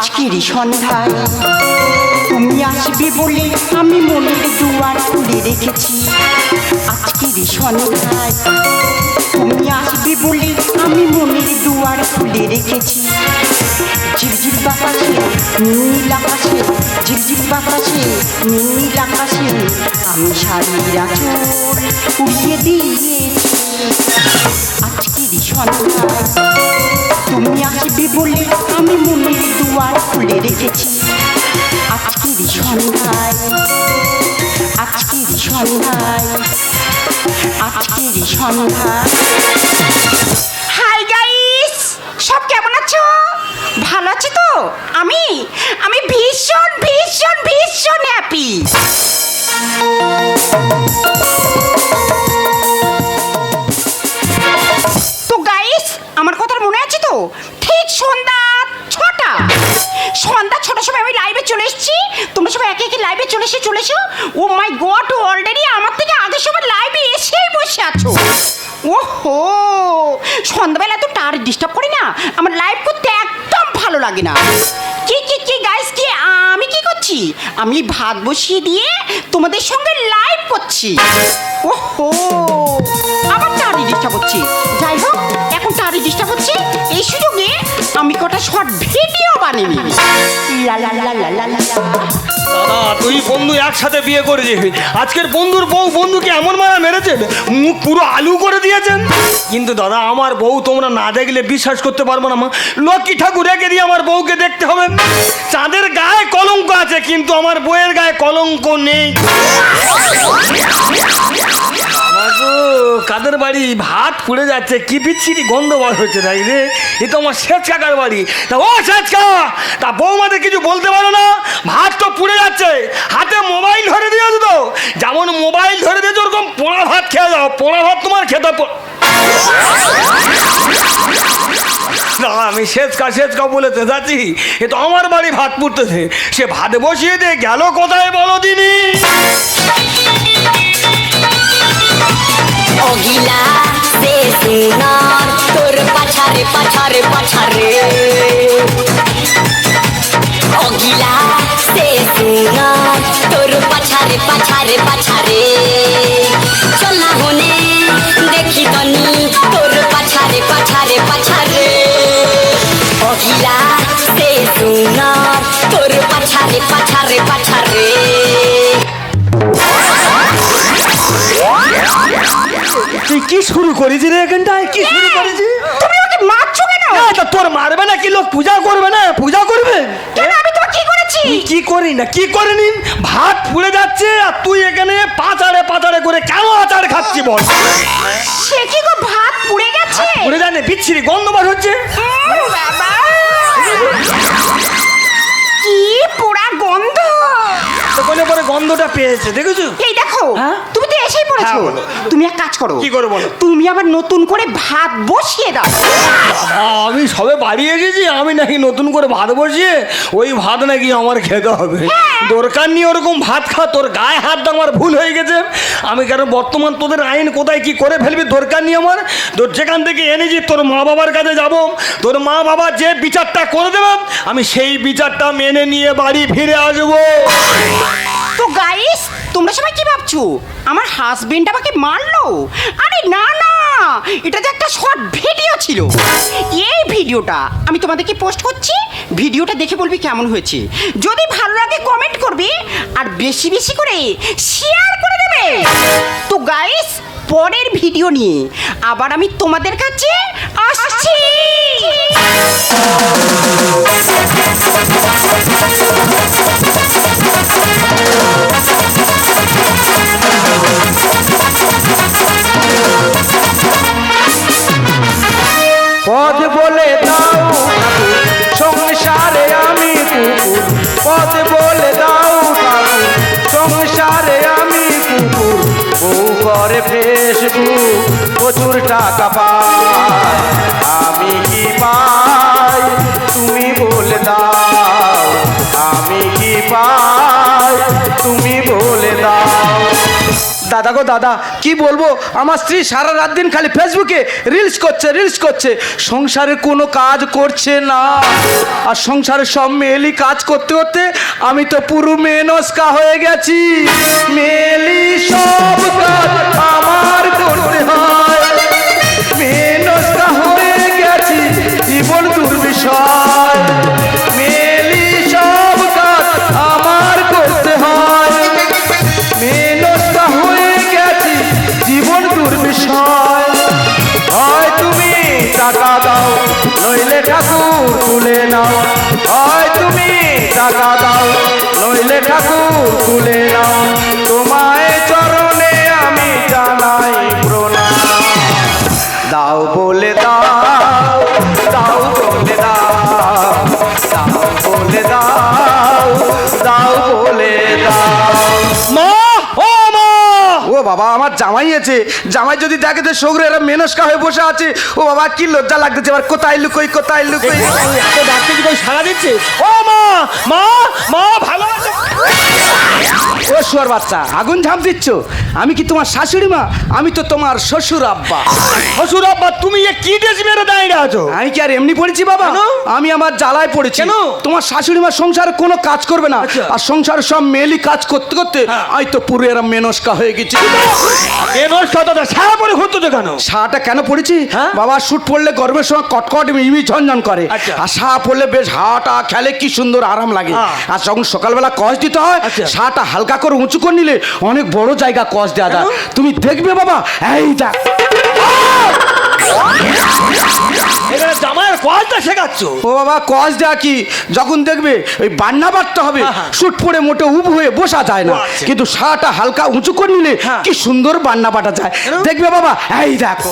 আজকের সন্ধ্যায় তুমি আসবে বলে আমি মনের দুয়ার খুলে রেখেছি। আজকের সন্ধ্যায় তুমি আসবে বলে আমি মনের দুয়ার খুলে রেখেছি। ঝিরঝির বাতাসে নীল আকাশে, ঝিরঝির বাতাসে নীল আকাশে আমি শাড়ির আঁচল উড়িয়ে দিয়েছি। আজকের সন্ধ্যায় তুমি আসবে বলে আমি মনের দুয়ার খুলে রেখেছি। আজকের সন্ধ্যায়, আজকের সন্ধ্যায়, আজকের সন্ধ্যায়। হাই গাইস, সব কেমন আছো? ভালো আছি তো? আমি ভীষণ ভীষণ ভীষণ হ্যাপি। তো গাইস, আমার কথা মনে আছে তো? ঠিক সন্ধ্যা 6টা, সন্ধ্যা 6টার সময় আমি লাইভে চলে এসেছি। তোমরা সবাই একে একে লাইভে চলে এসো। ও মাই গড, অলরেডি আমার থেকে আগে সবাই লাইভে এসেই বসে আছো। ওহো, সন্ধ্যাবেলা তো টার ডিস্টার্ব করি না, আমার লাইভ করতে একদম ভালো লাগে না। কি গাইস, কি আমি কি করছি? আমি ভাত বসিয়ে দিয়ে তোমাদের সঙ্গে লাইভ করছি। ওহো, আবার টারি ডিস্টার্ব হচ্ছে। যাই হোক, এখন টারি ডিস্টার্ব হচ্ছে, এই সুযোগে আমি কটা শর্ট ভিডিও বানিয়ে নিই। লা লা লা লা লা লা। দাদা, তুই বন্ধু একসাথে বিয়ে করেছিস, আজকের বন্ধুর বউ বন্ধুকে এমন মারা মেরেছে, মুখ পুরো আলু করে দিয়েছেন। কিন্তু দাদা, আমার বউ তোমরা না দেখলে বিশ্বাস করতে পারবো না। মা, লক্ষ্মী ঠাকুর রেখে দিয়ে আমার বউকে দেখতে হবে। চাঁদের গায়ে কলঙ্ক আছে, কিন্তু আমার বউয়ের গায়ে কলঙ্ক নেই। কাদের বাড়ি ভাত পুড়ে যাচ্ছে, কি বিচ্ছিরি গন্ধ বার হচ্ছে। তাই রে, এ তো আমার শেষ কাকার বাড়ি। তা ও শেষ কাকা, তা বৌমাদের কিছু বলতে পারো না? ভাত তো পুড়ে যাচ্ছে, হাতে মোবাইল ধরে দিয়েছো তো, যেমন মোবাইল ধরে দিয়েছো ওরকম পোড়া ভাত খেয়ে যাও। পোড়া ভাত তোমার খেতে না, আমি শেষ কা বলেতে যাচ্ছি। এ তো আমার বাড়ি ভাত পুড়তেছে, সে ভাত বসিয়ে দিয়ে গেল কোথায় বলো দিনি? অগিলা সে সুনার তোর পাছারে পাছারে পাছারে, অগিলা সে সুনার তোর পাছারে পাছারে পাছারে, চল না হনে দেখি তনি তোর পাছারে পাছারে পাছারে, অগিলা সে সুনার তোর পাছারে পাছারে পাছারে। তুই কি শুরু করেছি রে এখানটায়? কি শুরু করেছি? তুমি ওকে মারছো কেন? তোর মারবে না কি? লোক পূজা করবে না? পূজা করবে কেন? আমি তোমার কি করেছি? কি করি না, কি করিনি? ভাত পুড়ে যাচ্ছে আর তুই এখানে পাতাড়ে পাতাড়ে করে কেন আচার খাচ্ছি বল? সে কি গো, ভাত পুড়ে গেছে? পুড়ে জানে বিচ্ছিরি গন্ধ বার হচ্ছে। বাবা, কি পোড়া গন্ধ! তখনই পরে গন্ধটা পেয়েছে, দেখেছো? এই দেখো, হ্যাঁ? তুমি তো এসেই পড়েছো। হ্যাঁ, বলো। তুমি এক কাজ করো। কি করবো বলো? তুমি আবার নতুন করে ভাত বসিয়ে দাও। আমি সবে বাড়ি এসেছি, আমি নাকি নতুন করে ভাত বসিয়ে ওই ভাত নাকি আমার খেতে হবে। দরকার নেই ওরকম ভাত খা, তোর গায়ে হাত দেওয়া আমার ভুল হয়ে গেছে। আমি কারণ বর্তমান তোদের আইন কোথায় কি করে ফেলবি দরকার নেই আমার। তোর যেখান থেকে এনেছি তোর মা বাবার কাছে যাব, তোর মা বাবা যে বিচারটা করে দেবে আমি সেই বিচারটা মেনে নিয়ে বাড়ি ফিরে আসবো। তো গাইস, তোমরা সবাই কি ভাবছো আমার হাজবেন্ড আমাকে মারলো? আরে না না, এটা যে একটা শর্ট ভিডিও ছিল। এই ভিডিওটা আমি তোমাদেরকে পোস্ট করছি, ভিডিওটা দেখে বলবি কেমন হয়েছে। যদি ভালো লাগে কমেন্ট করবি আর বেশি বেশি করে শেয়ার করে দেবে। তো গাইস, পরের ভিডিও নিয়ে আবার আমি তোমাদের কাছে আসছি। পথ বলে দাও সংসারে আমি কুকুর, পথ বলে দাও ঠাকুর সংসারে আমি কুকুর, বউ করে ফেসবুক প্রচুর টাকা পায়, আমি কি পাই তুমি বলে দাও, আমি কি পাই তুমি বলে দাও। দাদা দাদা গো দাদা, কি বলবো, আমার স্ত্রী সারা রাত দিন খালি ফেসবুকে রিলস করছে, সংসারে কোনো কাজ করছে না। আর সংসারে সব মেয়েলি কাজ করতে করতে আমি তো পুরো মেনস্কা হয়ে গেছি। মেয়েলি সব কাজ আমার করতে হয়, মেনস্কা হয়ে গেছি, জীবন দুর্বিষয়। মেয়েলি সব কাজ আমার করতে হয়, মেনস্কা হয়ে গেছি, জীবন দুর্বিষয়। হয় তুমি টাকা দাও, নইলে ঠাকুর তুলে নাও। হয় তুমি টাকা দাও, নইলে ঠাকুর তুলে নাও। তোমায় চরণে আমি জানাই প্রণাম। দাও বলে দাও, দাও বলে দাও, দাও বলে দাও, দাও বলে দাও। মা, ও মা, ও বাবা, আমার জামাই আছে, জামাই যদি দেখে যে সৌরে এরা মেনস্কা হয়ে বসে আছে, ও বাবা কি লজ্জা লাগতেছে। এবার কোথায় লুকোই, কোথায় লুকোই। এত ডাকতে কি সারা দিচ্ছে? ও মা, মা, মা, ভালো আছো? ও শুয়ার বাচ্চা, আগুন ঝাঁপ দিচ্ছ? আমি কি তোমার শাশুড়ি মা? আমি তো তোমার শ্বশুর আব্বা। শ্বশুর আব্বা, তুমি এ কি ড্রেস মেরে দাঁড়িয়ে আছো? আমি কি আর এমনি পড়েছি বাবা? কেন? আমি আমার জ্বালায় পড়েছি। কেন? তোমার শাশুড়ি মা সংসারে কোনো কাজ করবে না, আচ্ছা। আর সংসারে সব মেয়েলি কাজ করতে করতে হ্যাঁ। আমি তো পুরো এরা মেনস্কা হয়ে গেছি। এ নষ্ট কথা, সারা পরে ঘুরতো কেন? শাটা কেন পড়েছি হ্যাঁ? বাবা? শুট পড়লে গরমের সময় কটকট ইমি ঝনঝন করে, আচ্ছা। আর শাহ পড়লে বেশ হাটা খেলে কি সুন্দর আরাম লাগে। হ্যাঁ। আর যখন সকালবেলা কষ দিতে হয়, আচ্ছা। শাটা হালকা করে উঁচু করে নিলে অনেক বড় জায়গা কষ দেওয়া যায়। তুমি দেখবে বাবা, এই দেখ। এখানে জামাইয়ের কাজটা শেখাচ্ছ? ও বাবা, কষ দেওয়া কি, যখন দেখবে ওই বান্না বাড়তে হবে, হ্যাঁ, হ্যাঁ। শুট পরে মোটে উব হয়ে বসা যায় না, ও আচ্ছা। কিন্তু শাটা হালকা উঁচু করে নিলে হ্যাঁ। কি সুন্দর বান্না বাটা যায়। কেন? দেখবে বাবা, এই দেখো।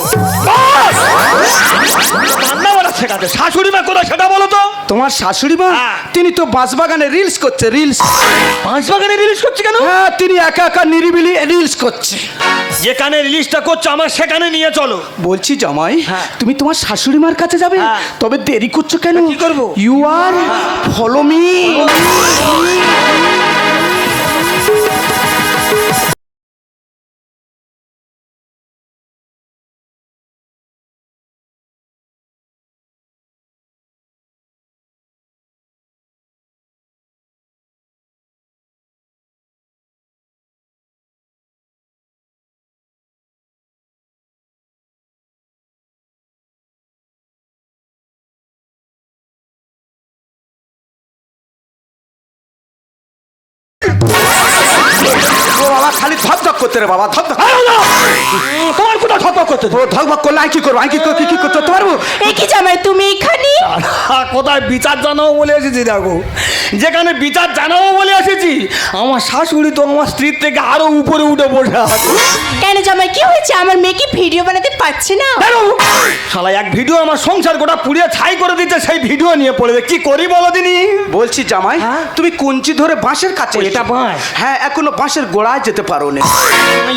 রান্না বান্না শেখাতে শাশুড়ি মা কোথায় সেটা বলো তো? তোমার শাশুড়ি মা, হ্যাঁ। তিনি তো বাঁশবাগানে রিলস করছে, রিলস। পাঁচ বাগানে রিলিজ করছে কেন? হ্যাঁ, তিনি একা একা নিরিবিলি রিলস করছে। যেখানে রিলিজটা করছে আমার সেখানে নিয়ে চলো। বলছি জামাই, হ্যাঁ। তুমি তোমার শাশুড়ি মার কাছে যাবে, হ্যাঁ। তবে দেরি করছো কেন? কি করবো? You are follow me. ও বাবা, খালি ধকধক করতে রে বাবা, ধকধক। তোমার কোথাও ঠক করতে ও ধকধক করলে আমি কি করবো? আমি কি করতে পারবো? এই কি জামাই তুমি এখানে? কোথায় বিচার জানাবো বলে এসেছি দেখো, যেখানে বিচার জানাবো বলে এসেছি আমার শাশুড়ি তো আমার স্ত্রীর থেকে আরো উপরে উঠে বসে আছে। কেন জামাই, কি হয়েছে? আমার মেয়ে কি ভিডিও বানাতে পারছে না? শালা এক ভিডিও আমার সংসার গোটা পুড়িয়ে ছাই করে দিতে, সেই ভিডিও নিয়ে পড়ে কি করি বলো দিনি? বলছি জামাই, হ্যাঁ? তুমি কঞ্চি ধরে বাঁশের কাছে ও, এটা এসো। বাঁশ? হ্যাঁ, এখনো বাঁশের গোড়ায় যেতে পারো না।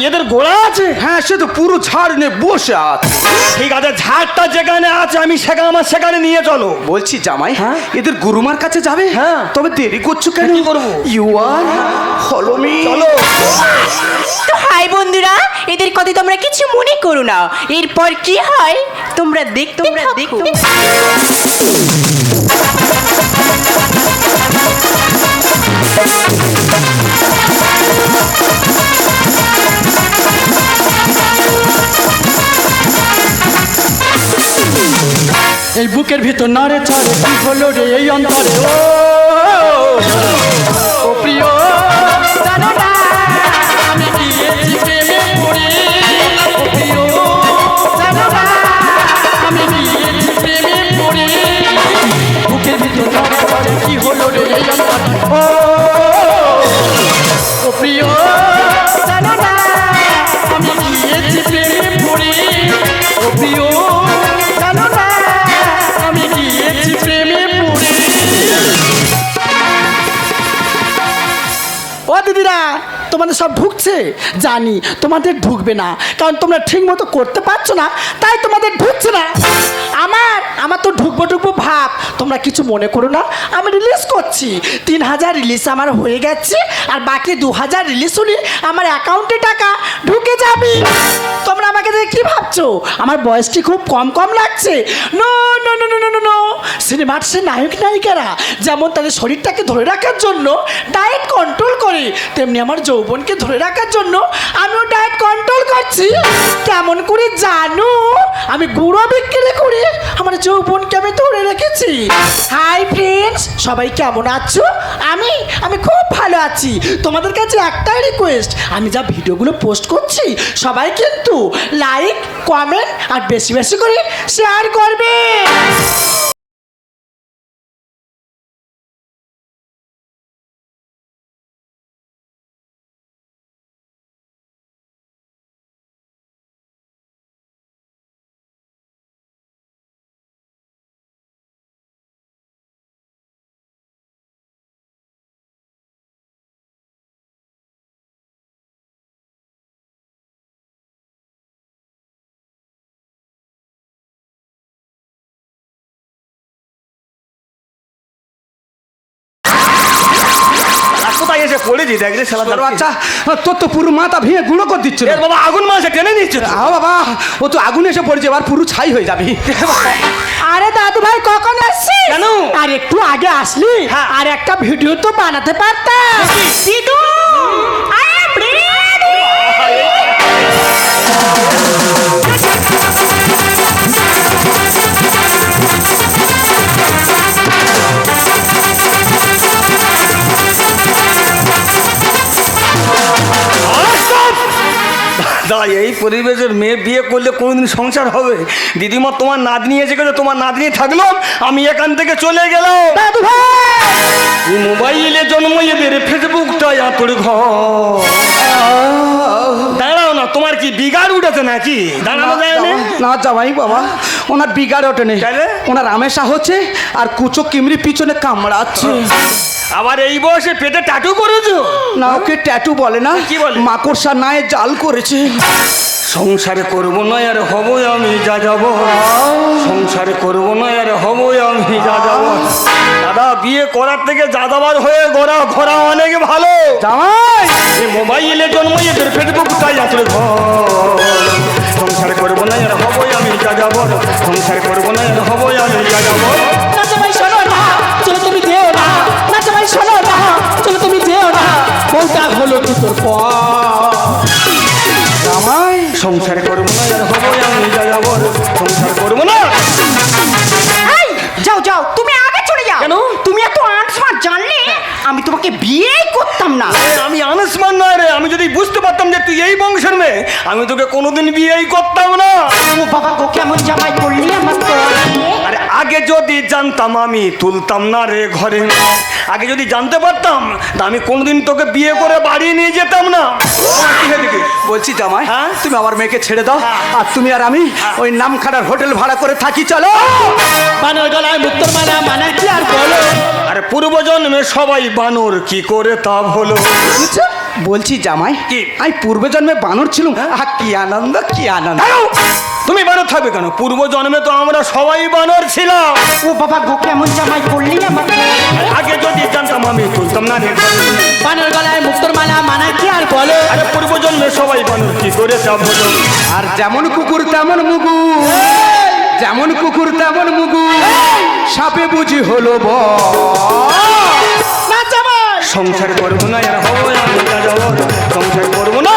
এদের গোড়া আছে? হ্যাঁ, সে তো পুরো ঝাড় নিয়ে বসে আছে। ঠিক আছে, ঝাড়টা যেখানে আছে আমি সেখানে আমার সেখানে নিয়ে চলো। বলছি জামাই, হ্যাঁ? এদের গুরুমার কাছে যাবে? হ্যাঁ। তবে দেরি করছো কেন? কি করবো? You are follow me. চলো। তো হাই বন্ধুরা, এদের কথা তোমরা কিছু মনে করো না, এরপর কি হয় তোমরা দেখতে থাকো। এই বুকের ভিতর নারে ছাড়ে কি হলো রে এই অন্তরে? ও প্রিয় জানো না আমি গিয়েছি প্রেমে পড়ে। ও প্রিয় জানো না আমি গিয়েছি প্রেমে পড়ে। বুকের ভিতর নারে ছাড়ে কি হলো রে এই অন্তরে? ও প্রিয় জানো না আমি গিয়েছি প্রেমে পড়ে। ও প্রিয় জানো না আমি গিয়েছি প্রেমে পড়ে। ও দিদিরা, তোমাদের সব ঢুকছে জানি, তোমাদের ঢুকবে না, কারণ তোমরা ঠিক মতো করতে পারছো না, তাই তোমাদের ঢুকছে না। আমার তো ঢুকবো ভাব, তোমরা কিছু মনে করো না, আমি রিলিজ করছি। 3000 রিলিজ আমার হয়ে গেছে, আর বাকি 2000 রিলিজ হলে আমার অ্যাকাউন্টে টাকা ঢুকে যাবে। তোমরা আমাকে দেখে কি ভাবছো? আমার বয়সটি খুব কম কম লাগছে? No no no no no no. সিনেমার সে নায়ক নায়িকারা যেমন তাদের শরীরটাকে ধরে রাখার জন্য ডায়েট কন্ট্রোল করে, তেমনি আমার যৌবনকে ধরে রাখার জন্য আমিও ডায়েট কন্ট্রোল করছি। কেমন করে জানো? আমি গুঁড়ো বিক্রি করে আমার যৌবনকে আমি ধরে রেখেছি। হাই ফ্রেন্ডস, সবাই কেমন আছো? আমি খুব ভালো আছি। তোমাদের কাছে একটাই রিকোয়েস্ট, আমি যা ভিডিওগুলো পোস্ট করছি সবাই কিন্তু লাইক, কমেন্ট আর বেশি বেশি করে শেয়ার করবে। আর কোথায় এসে পড়েছি দেখ রে শালা বাচ্চা, তোর তো পুরো মাথা ভেঙে গুঁড়ো করে দিচ্ছে। এর বাবা আগুন মাসে টেনে নিচ্ছে তো। বাবা, ও তো আগুন এসে পড়েছে, এবার পুরো ছাই হয়ে যাবি। আরে দাদু ভাই কখন আসছিস? কেন? আর একটু আগে আসলি, হ্যাঁ। আর একটা ভিডিও তো বানাতে পারতাম। দিদু আই এম রেডি। দাদা, এই পরিবেশের মেয়ে বিয়ে করলে কোনোদিন সংসার হবে? দিদিমা তোমার নাতনি এসে গেছে, তোমার নাতনি থাকলো, আমি এখান থেকে চলে গেলাম। দাদু ভাই এই মোবাইলে জন্ম এদের ফেসবুকটাই আতর ঘর। দাঁড়াও না, তোমার কি বিগার উঠেছে নাকি? দাঁড়ানো যায় না? না জামাই বাবা, ওনার বিগার ওঠে নেই, তাহলে? ওনার আমেশা হচ্ছে আর কুচো কিমরি পিছনে কামড়াচ্ছে। আবার এই বয়সে পেটে ট্যাটু করেছো? না, ওকে ট্যাটু বলে না, কি বলে? মাকড়সা নায়ে জাল করেছে। সংসারে করবো না আর হবো আমি যা যাব, সংসারে করবো না আর হবো আমি যা যাব। দাদা, বিয়ে করার থেকে যাদাবার হয়ে ঘোরা ঘোরা অনেক ভালো। জামাই এই মোবাইলে জন্ম এদের ফেসবুকটাই আসলে ঘর। সংসারে করবো না আর হবো আমি যা যাব, সংসারে করবো না আর হবো আমি যা যাব। নাচা ভাই শোনো না, চলো তুমি যেও না। নাচা ভাই শোনো না, চলো তুমি যেও না। বউটা হলো কি তোর পর? জামাই সংসারে করবো না আর হবো আমি যা যাব, সংসার করবো না। এই যাও যাও, তুমি আগে চলে যাও। কেন? তুমি এত আনস্মার্ট জানলে আমি তোমাকে বিয়েই করতাম না। আমি আনসমান নয় রে, আমি যদি বুঝতে পারতাম যে তুই এই বংশের মেয়ে, আমি তোকে কোনোদিন বিয়েই করতাম না। ও বাবা গো, কেমন জামাই করলি আমার তো। আরে আগে যদি জানতাম আমি তুলতাম না রে ঘরে। আগে যদি জানতে পারতাম তা আমি কোনোদিন তোকে বিয়ে করে বাড়ি নিয়ে যেতাম না। বলছি জামাই, হ্যাঁ? তুমি আমার মেয়েকে ছেড়ে দাও, আর তুমি আর আমি ওই নামখানার হোটেল ভাড়া করে থাকি, চলো। বানর গলায় মুক্তর মালা মানে কি আর বলো? আরে পূর্বজন্মে সবাই বানর, কি করে তা হলো? আচ্ছা, বলছি জামাই, কি? আমি পূর্ব জন্মে বানর ছিলাম। কি আনন্দ, কি আনন্দ। দাঁড়াও, তুমি বানর থাকবে কেন? পূর্ব জন্মে তো আমরা সবাই বানর ছিলাম। ও বাবা গো, কেমন জামাই করলি আমার তো। আর আগে যদি জানতাম আমি তুলতাম না রে ঘরে। বানর গলায় মুক্তর মালা মানে কি আর বলো? আরে পূর্ব জন্মে সবাই বানর, কি করে তা হলো? আর যেমন কুকুর তেমন মুগু, যেমন কুকুর তেমন মুগু, সাপে বুঝি হলো না জামাই, সংসার করবো না আর হবো আমি যা যাব, সংসার করবো না।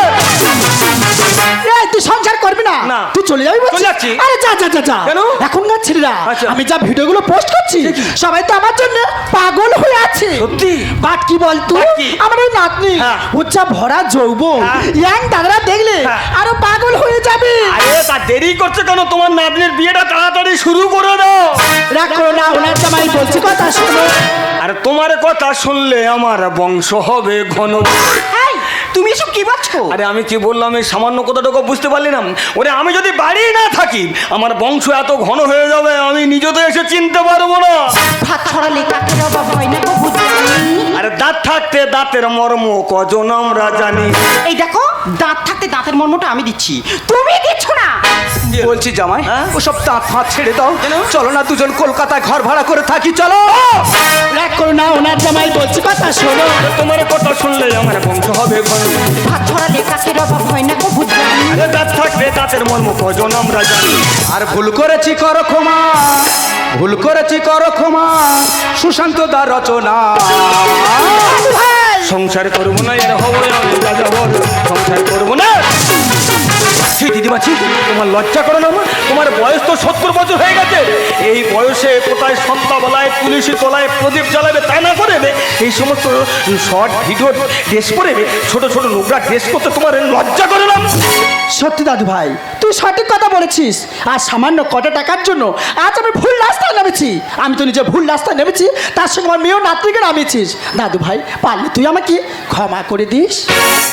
এই তুই সংসার করবি না? না। তুই চলে যাবি বলছিস? চলে যাচ্ছি। আরে যা যা যা যা। কেন? এখনকার ছেলেরা আচ্ছা। আমি যা ভিডিওগুলো পোস্ট করছি সবাই তো আমার জন্য পাগল হয়ে আছে। সত্যি? বাট কি বলতো, বাট কি? আমার ওই নাতনি হ্যাঁ। উচ্চা ভরা যৌবন, হ্যাঁ। ইয়াং দাদারা দেখলে হ্যাঁ। আরো পাগল হয়ে যাবে। আরে তা দেরি করছে কেন? তোমার নাতনির বিয়েটা তাড়াতাড়ি শুরু করে দাও। রাগ করো না, ওনার জামাই বলছি কথা শোনো। আর তোমার কথা শুনলে আমার বংশ হবে ঘন। এই তুমি এসব কি বলছো? আরে আমি কি বললাম, এই সামান্য কথাটুকু বুঝতে পারলি না? ওরে আমি যদি বাড়ি না থাকি আমার বংশ এত ঘন হয়ে যাবে আমি নিজে তো এসে চিনতে পারবো না। ভাত ছড়ালে কাকের অভাব হয় না গো, বুঝলি? আরে দাঁত থাকতে দাঁতের মর্ম কজন আমরা জানি। এই দেখো, দাঁত থাকতে দাঁতের মর্মটা আমি দিচ্ছি, তুমি দিচ্ছ না। বলছি জামাই হ্যাঁ? ও সব দাঁত ফাঁত ছেড়ে দাও কেন? চলো না দুজন কলকাতায় ঘর ভাড়া করে থাকি চলো রাগ করো না ওনার জামাই বলছি কথা শোনো তোমার কথা শুনলে আমার বংশ হবে ঘন। ভাত ছড়ালে কাকের অভাব হয় না কো বুঝলাম। আরে দাঁত থাকলে দাঁতের মর্ম কজন আমরা জানি। আর ভুল করেছি করো ক্ষমা ভুল করেছি করো ক্ষমা সুশান্ত দা রচনা সংসার করবো না এর হবো আমি রাজা বল সংসার করবো না। ছি দিদিমা ছি তোমার লজ্জা করো না আমার? তোমার বয়স তো 70 বছর হয়ে গেছে। এই বয়সে কোথায় সন্ধ্যাবেলায় তুলসী তলায় প্রদীপ জ্বালাবে তা না করে এই সমস্ত শর্ট ভিডিও ড্রেস পরে ছোট ছোট নোংরা ড্রেস করতে তোমার লজ্জা করে না? সত্যি দাদু ভাই তুই সঠিক কথা বলেছিস আর সামান্য কটা টাকার জন্য আজ আমি ভুল রাস্তায় নেমেছি আমি তো নিজে ভুল রাস্তায় নেমেছি তার সঙ্গে আমার মেয়েও নাতনিকে নামিয়েছিস দাদু ভাই পারলে তুই আমাকে ক্ষমা করে দিস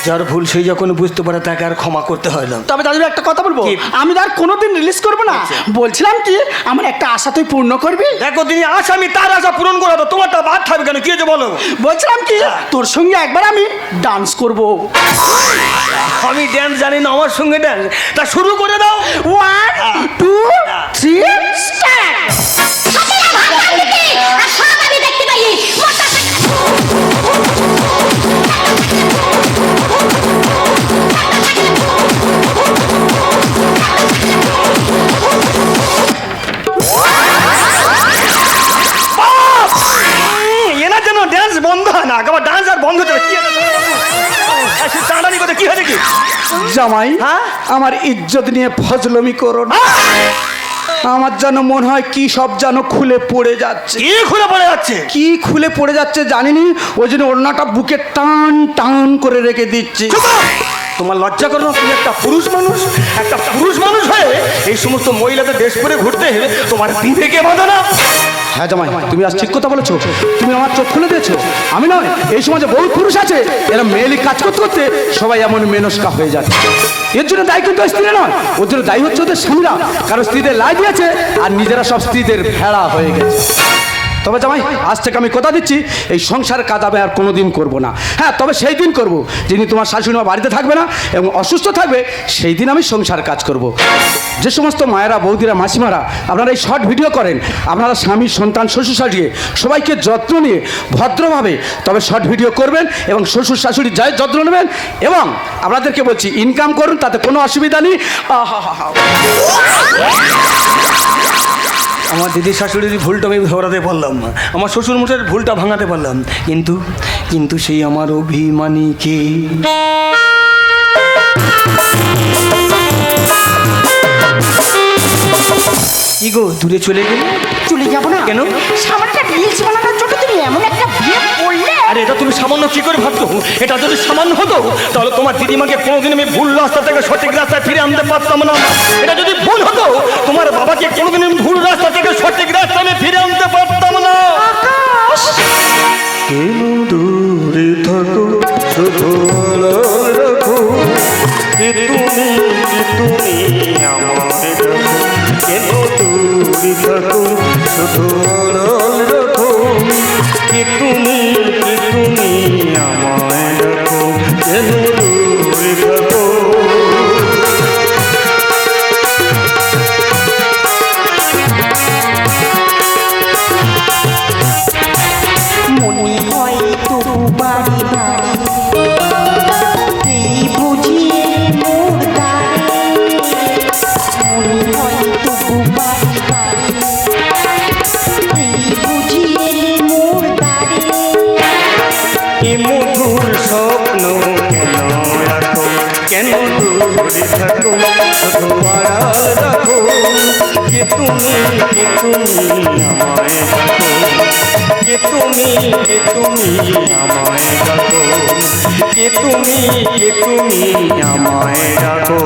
যার ভুল সেই যখন বুঝতে পারে তাকে আর ক্ষমা করতে হয় না। তবে দাদু একটা কথা বলবো কি? আমি তো আর কোনোদিন রিলিজ করবো না বলছিলাম কি আমার একটা আশা তুই পূর্ণ করবি দেখো তিনি আসামি তার আশা পূরণ করে তো তোমারটা বাদ থাকবে কেন? কি হয়েছে বলো? বলছিলাম কি তোর সঙ্গে একবার আমি ডান্স করব আমি ড্যান্স জানি না, আমার সঙ্গে ড্যান্স তা শুরু করে দাও। 1 2 3 স্টার্ট আর সব আমি দেখতে পাই এনার জন্য ড্যান্স বন্ধ হয় না, আবার ডান্স আর বন্ধ হচ্ছে না। কি হয়েছে? টানাটানি করতে কি হয়েছে কি? জামাই হ্যাঁ? আমার ইজ্জত নিয়ে ফজলমি করো না আমার যেন মনে হয় কি সব যেন খুলে পড়ে যাচ্ছে কি খুলে পড়ে যাচ্ছে? কি খুলে পড়ে যাচ্ছে জানিনি ওই জন্য ওড়নাটা বুকে টান টান করে রেখে দিচ্ছি চুপ করো! তোমার লজ্জা করো না? তুমি একটা পুরুষ মানুষ হয়ে এই সমস্ত মহিলাদের দেশ করে ঘুরতে তোমার বিবেকে বাঁধা না? হ্যাঁ জামাই তুমি আজ ঠিক কথা বলেছো তুমি আমার চোখ খুলে দিয়েছো আমি নয় এই সমাজে বহু পুরুষ আছে এরা মেয়েলি কাজ করতে করতে সবাই এমন মেনস্কা হয়ে যাচ্ছে এর জন্য দায়ী কিন্তু স্ত্রী নয় ওর জন্য দায়ী হচ্ছে ওদের স্বামীরা কারণ স্ত্রীদের লাই দিয়েছে আর নিজেরা সব স্ত্রীদের ভেড়া হয়ে গেছে তবে জামাই আজ থেকে আমি কথা দিচ্ছি এই সংসারের কাজ আমি আর কোনোদিন করবো না হ্যাঁ তবে সেই দিন করব যেদিন তোমার শাশুড়ি মা বাড়িতে থাকবে না এবং অসুস্থ থাকবে সেই দিন আমি সংসার কাজ করব যে সমস্ত মায়েরা বৌদিরা মাসিমারা আপনারা এই শর্ট ভিডিও করেন আপনারা স্বামী সন্তান শ্বশুর শাশুড়ি সবাইকে যত্ন নিয়ে ভদ্রভাবে তবে শর্ট ভিডিও করবেন এবং শ্বশুর শাশুড়ি যাই যত্ন নেবেন এবং আপনাদেরকে বলছি ইনকাম করুন তাতে কোনো অসুবিধা নেই আমার দিদি শাশুড়ির ভুলটা আমি ধরাতে পারলাম না, আমার শ্বশুর মশাইয়ের ভুলটা ভাঙাতে পারলাম, কিন্তু সেই আমার অভিমানীকে কি গো দূরে চলে গেলে? চলে যাবো না কেন? সামান্য রিলস বানানোর জন্য তুমি এমন একটা বিয়ে করলে আরে এটা তুমি সামান্য কি করে ভাবছো? এটা যদি সামান্য হতো তাহলে তোমার দিদিমাকে কোনোদিন আমি ভুল রাস্তা থেকে সঠিক রাস্তায় ফিরে আনতে পারতাম না। এটা যদি ভুল হতো তোমার বাবাকে কোনোদিন আমি ভুল রাস্তা থেকে সঠিক রাস্তায় আমি ফিরে আনতে পারতাম না। কেন দূরে থাকো শুধু রাখো যে তুমি আমাকে রাখো, কেন দূরে থাকো শুধু রাখো যে তুমি আমায় রাখো, কেন দূরে থাকো। মনে হয় তবু বাড়ি বাড়ি এই বুঝিয়ে মোর দাঁড়ে মনে হয় তবু বাড়ি বাড়ি এই বুঝিয়ে মোর দাঁড়ে কি মধুর স্বপ্ন কেন রাখো, কেন দূরে থাকো শুধু আড়াল রাখো, যে তুমি আমায় রাখো, যে তুমি আমায় রাখো, যে তুমি আমায় রাখো।